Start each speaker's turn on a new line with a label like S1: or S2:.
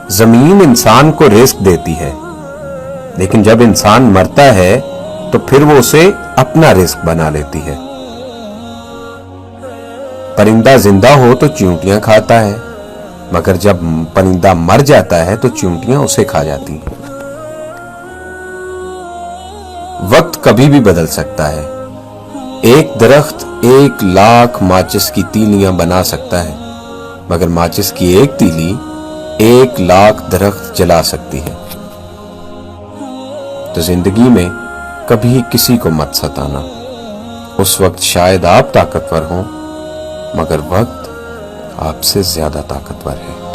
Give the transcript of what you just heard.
S1: زمین انسان کو رزق دیتی ہے، لیکن جب انسان مرتا ہے تو پھر وہ اسے اپنا رزق بنا لیتی ہے۔ پرندہ زندہ ہو تو چیونٹیاں کھاتا ہے، مگر جب پرندہ مر جاتا ہے تو چیونٹیاں اسے کھا جاتی ہیں۔ وقت کبھی بھی بدل سکتا ہے۔ ایک درخت 1,00,000 ماچس کی تیلیاں بنا سکتا ہے، مگر ماچس کی ایک تیلی 1,00,000 درخت جلا سکتی ہے۔ تو زندگی میں کبھی کسی کو مت ستانا۔ اس وقت شاید آپ طاقتور ہوں، مگر وقت آپ سے زیادہ طاقتور ہے۔